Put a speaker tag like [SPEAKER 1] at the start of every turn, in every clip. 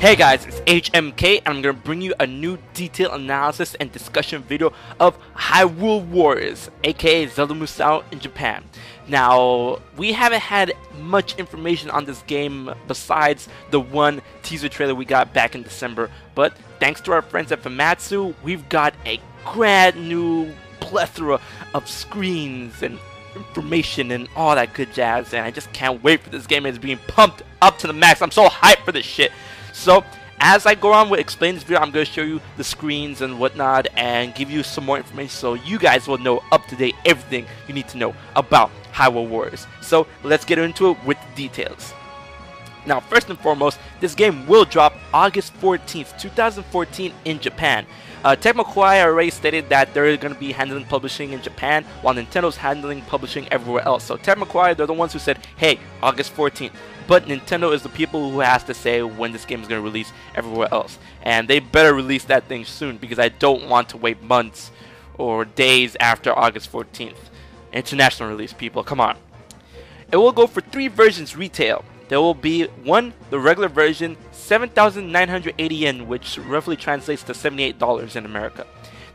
[SPEAKER 1] Hey guys, it's HMK and I'm going to bring you a new detailed analysis and discussion video of Hyrule Warriors, aka Zelda Musou in Japan. Now, we haven't had much information on this game besides the one teaser trailer we got back in December, but thanks to our friends at Famitsu, we've got a grand new plethora of screens and information and all that good jazz, and I just can't wait for this game. It's being pumped up to the max. I'm so hyped for this shit. So as I go on with explaining this video, I'm going to show you the screens and whatnot and give you some more information so you guys will know up to date everything you need to know about Hyrule Warriors. So let's get into it with the details. Now, first and foremost, this game will drop August 14th, 2014 in Japan. Tecmo Koei already stated that they're going to be handling publishing in Japan while Nintendo's handling publishing everywhere else. So Tecmo Koei, they're the ones who said, hey, August 14th. But Nintendo is the people who has to say when this game is going to release everywhere else. And they better release that thing soon because I don't want to wait months or days after August 14th. International release, people, come on. It will go for 3 versions retail. There will be one, the regular version, 7,980 yen, which roughly translates to $78 in America.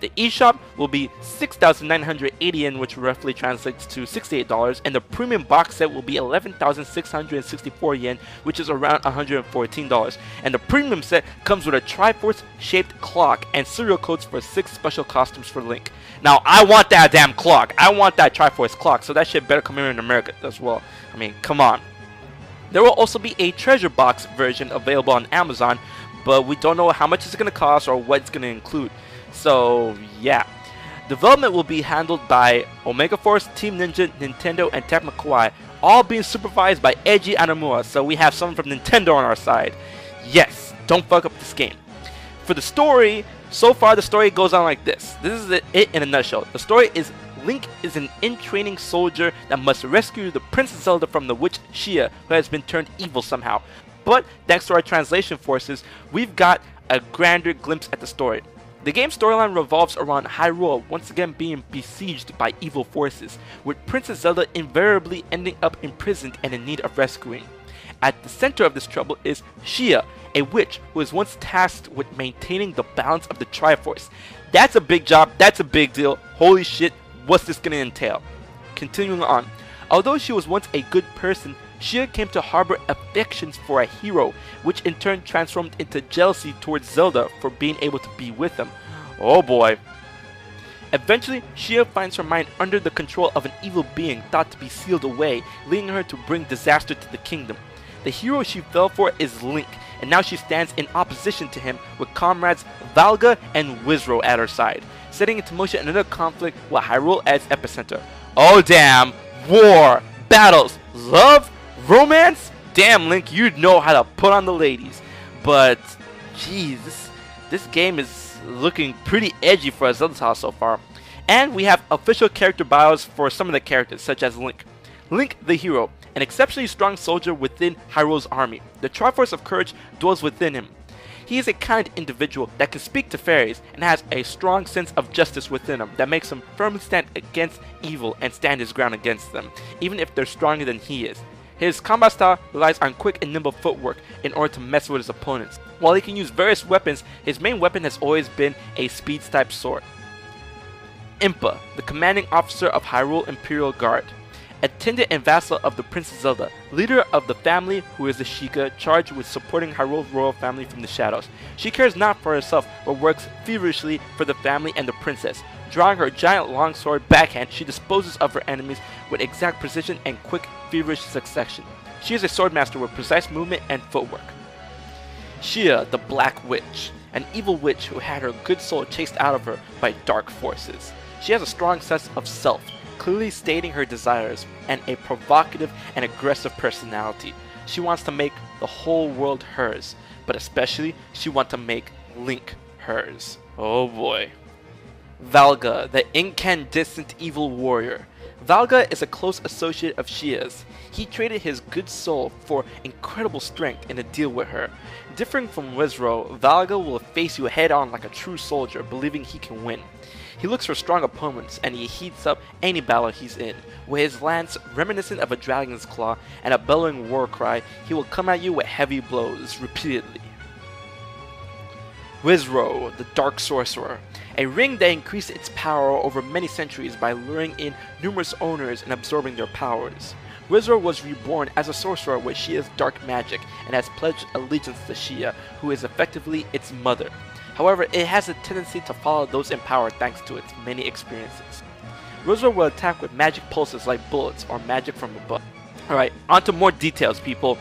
[SPEAKER 1] The eShop will be 6,980 yen, which roughly translates to $68, and the premium box set will be 11,664 yen, which is around $114. And the premium set comes with a Triforce shaped clock and serial codes for 6 special costumes for Link. Now, I want that damn clock. I want that Triforce clock, so that shit better come here in America as well. I mean, come on. There will also be a treasure box version available on Amazon, but we don't know how much it's going to cost or what it's going to include. So yeah, development will be handled by Omega Force, Team Ninja, Nintendo, and Tecmo Koei, all being supervised by Eiji Anomura, so we have someone from Nintendo on our side. Yes, don't fuck up this game. For the story, so far the story goes on like this. This is it in a nutshell. The story is Link is an in-training soldier that must rescue the Princess Zelda from the witch Shia, who has been turned evil somehow. But thanks to our translation forces, we've got a grander glimpse at the story. The game's storyline revolves around Hyrule once again being besieged by evil forces, with Princess Zelda invariably ending up imprisoned and in need of rescuing. At the center of this trouble is Shia, a witch who is once tasked with maintaining the balance of the Triforce. That's a big job, that's a big deal, holy shit, what's this gonna entail? Continuing on, although she was once a good person, Shia came to harbor affections for a hero, which in turn transformed into jealousy towards Zelda for being able to be with him. Oh boy. Eventually, Shia finds her mind under the control of an evil being thought to be sealed away, leading her to bring disaster to the kingdom. The hero she fell for is Link, and now she stands in opposition to him with comrades Valga and Wizro at her side, setting into motion another conflict with Hyrule as epicenter. Oh damn, war, battles, love, romance? Damn, Link, you know how to put on the ladies. But, jeez, this game is looking pretty edgy for a Zelda title so far. And we have official character bios for some of the characters, such as Link. Link, the hero, an exceptionally strong soldier within Hyrule's army. The Triforce of Courage dwells within him. He is a kind individual that can speak to fairies and has a strong sense of justice within him that makes him firmly stand against evil and stand his ground against them, even if they're stronger than he is. His combat style relies on quick and nimble footwork in order to mess with his opponents. While he can use various weapons, his main weapon has always been a speed type sword. Impa, the commanding officer of Hyrule Imperial Guard. Attendant and vassal of the Princess Zelda, leader of the family who is the Sheikah, charged with supporting Hyrule's royal family from the shadows. She cares not for herself, but works feverishly for the family and the princess. Drawing her giant longsword backhand, she disposes of her enemies with exact precision and quick, feverish succession. She is a swordmaster with precise movement and footwork. Shia, the Black Witch, an evil witch who had her good soul chased out of her by dark forces. She has a strong sense of self, clearly stating her desires, and a provocative and aggressive personality. She wants to make the whole world hers, but especially she wants to make Link hers. Oh boy. Valga, the incandescent evil warrior. Valga is a close associate of Shia's. He traded his good soul for incredible strength in a deal with her. Differing from Wizro, Valga will face you head on like a true soldier, believing he can win. He looks for strong opponents and he heats up any battle he's in. With his lance reminiscent of a dragon's claw and a bellowing war cry, he will come at you with heavy blows repeatedly. Wizrow, the Dark Sorcerer, a ring that increased its power over many centuries by luring in numerous owners and absorbing their powers. Wizrow was reborn as a sorcerer with Shia's dark magic and has pledged allegiance to Shia, who is effectively its mother. However, it has a tendency to follow those in power thanks to its many experiences. Wizrow will attack with magic pulses like bullets or magic from above. Alright, on to more details, people.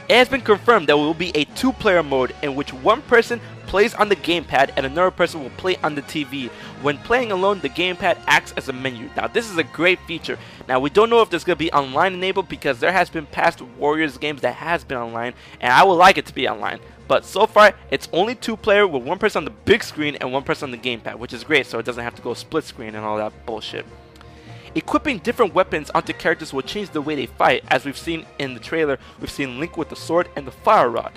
[SPEAKER 1] It has been confirmed that there will be a 2-player mode in which one person plays on the gamepad and another person will play on the TV. When playing alone, the gamepad acts as a menu. Now, this is a great feature. Now, we don't know if this is going to be online enabled because there has been past Warriors games that has been online, and I would like it to be online. But so far, it's only 2-player with one person on the big screen and one person on the gamepad, which is great, so it doesn't have to go split screen and all that bullshit. Equipping different weapons onto characters will change the way they fight. As we've seen in the trailer, we've seen Link with the sword and the fire rod,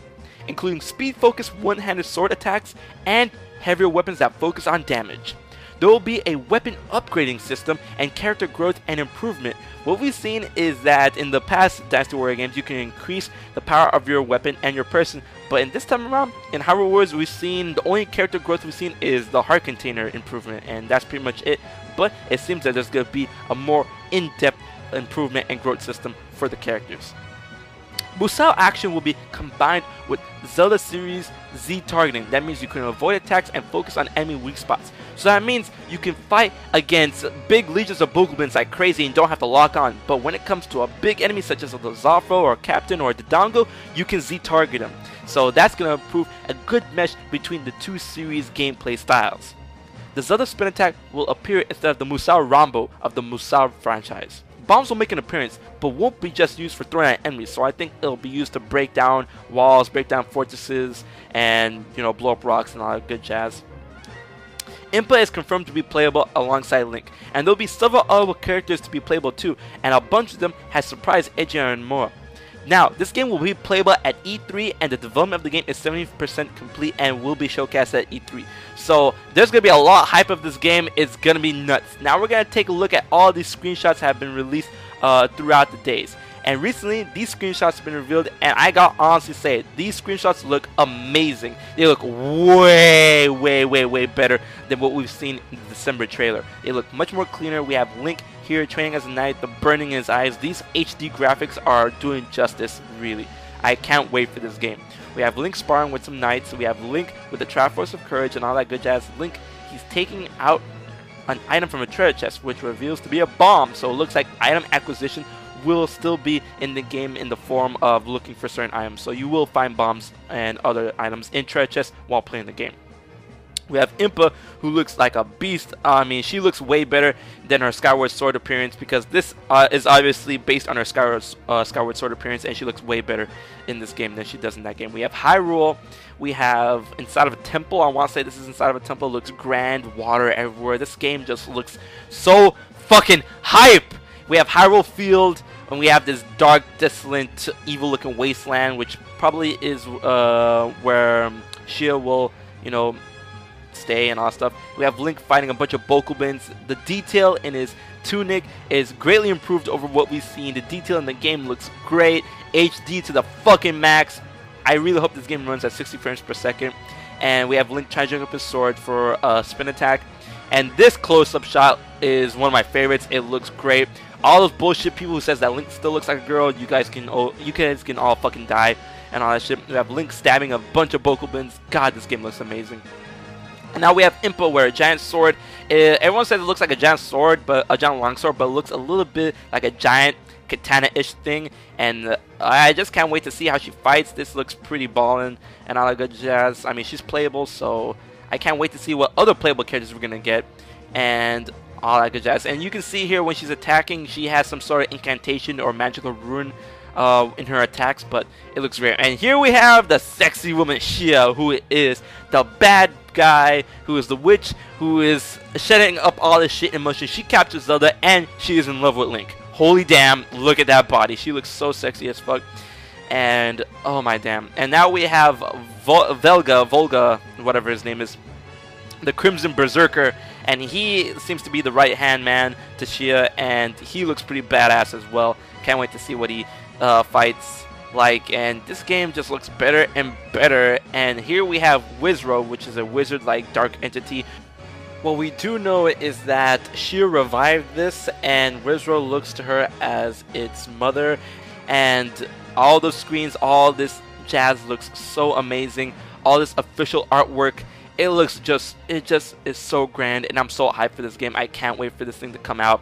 [SPEAKER 1] including speed-focused one-handed sword attacks and heavier weapons that focus on damage. There will be a weapon upgrading system and character growth and improvement. What we've seen is that in the past Dynasty Warrior games, you can increase the power of your weapon and your person, but in this time around, in Hyrule Warriors, we've seen the only character growth we've seen is the heart container improvement, and that's pretty much it. But it seems that there's going to be a more in-depth improvement and growth system for the characters. Musou action will be combined with Zelda series Z targeting. That means you can avoid attacks and focus on enemy weak spots. So that means you can fight against big legions of Boogeyblins like crazy and don't have to lock on. But when it comes to a big enemy such as the Zafro or Captain or Dodongo, you can Z target them. So that's going to prove a good mesh between the two series gameplay styles. The Zelda spin attack will appear instead of the Musou Rambo of the Musou franchise. Bombs will make an appearance, but won't be just used for throwing at enemies, so I think it'll be used to break down walls, break down fortresses, and, you know, blow up rocks and all that good jazz. Impa is confirmed to be playable alongside Link, and there'll be several other characters to be playable too, and a bunch of them has surprised Eiji and more. Now, this game will be playable at E3, and the development of the game is 70% complete and will be showcased at E3. So, there's going to be a lot of hype of this game. It's going to be nuts. Now, we're going to take a look at all these screenshots that have been released throughout the days. And recently, these screenshots have been revealed, and I gotta honestly say, these screenshots look amazing. They look way better than what we've seen in the December trailer. They look much more cleaner. We have Link here training as a knight, the burning in his eyes. These HD graphics are doing justice, really. I can't wait for this game. We have Link sparring with some knights. We have Link with the Triforce of Courage and all that good jazz. Link, he's taking out an item from a treasure chest, which reveals to be a bomb. So it looks like item acquisition will still be in the game in the form of looking for certain items. So you will find bombs and other items in treasure chests while playing the game. We have Impa, who looks like a beast. I mean, she looks way better than her Skyward Sword appearance, because this is obviously based on her Skyward Sword appearance, and she looks way better in this game than she does in that game. We have Hyrule. We have inside of a temple. I want to say this is inside of a temple. It looks grand, water everywhere. This game just looks so fucking hype. We have Hyrule Field, and we have this dark, desolate, evil-looking wasteland, which probably is where Shia will, you know, stay and all that stuff. We have Link fighting a bunch of Bokoblins. The detail in his tunic is greatly improved over what we've seen. The detail in the game looks great. HD to the fucking max. I really hope this game runs at 60 frames per second. And we have Link charging up his sword for a spin attack. And this close-up shot is one of my favorites. It looks great. All those bullshit people who says that Link still looks like a girl, you guys can all fucking die and all that shit. We have Link stabbing a bunch of Bokoblins. God, this game looks amazing. And now we have Impa, where a giant sword. Everyone says it looks like a giant sword, but a giant longsword, but it looks a little bit like a giant katana-ish thing. And I just can't wait to see how she fights. This looks pretty ballin' and all that good jazz. I mean, she's playable, so I can't wait to see what other playable characters we're gonna get and all that good jazz. And you can see here when she's attacking, she has some sort of incantation or magical rune in her attacks, but it looks great. And here we have the sexy woman Shia, who is the bad guy, who is the witch, who is shedding up all this shit in motion. She captures Zelda and she is in love with Link. Holy damn, look at that body. She looks so sexy as fuck. And oh my damn. And now we have Volga, whatever his name is, the Crimson Berserker, and he seems to be the right hand man to Shia, and he looks pretty badass as well. Can't wait to see what he fights Like, and this game just looks better and better. And here we have Wizro, which is a wizard-like dark entity. What we do know is that she revived this, and Wizro looks to her as its mother. And all the screens, all this jazz looks so amazing. All this official artwork, it just is so grand, and I'm so hyped for this game. I can't wait for this thing to come out.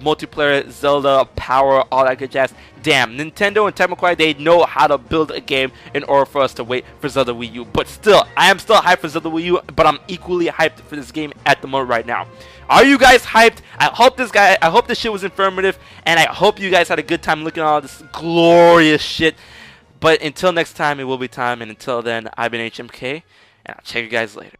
[SPEAKER 1] Multiplayer, Zelda, power, all that good jazz. Damn, Nintendo and Tecmo, they know how to build a game in order for us to wait for Zelda Wii U. But still, I am still hyped for Zelda Wii U, but I'm equally hyped for this game at the moment right now. Are you guys hyped? I hope this shit was informative, and I hope you guys had a good time looking at all this glorious shit. But until next time, it will be time, and until then, I've been HMK, and I'll check you guys later.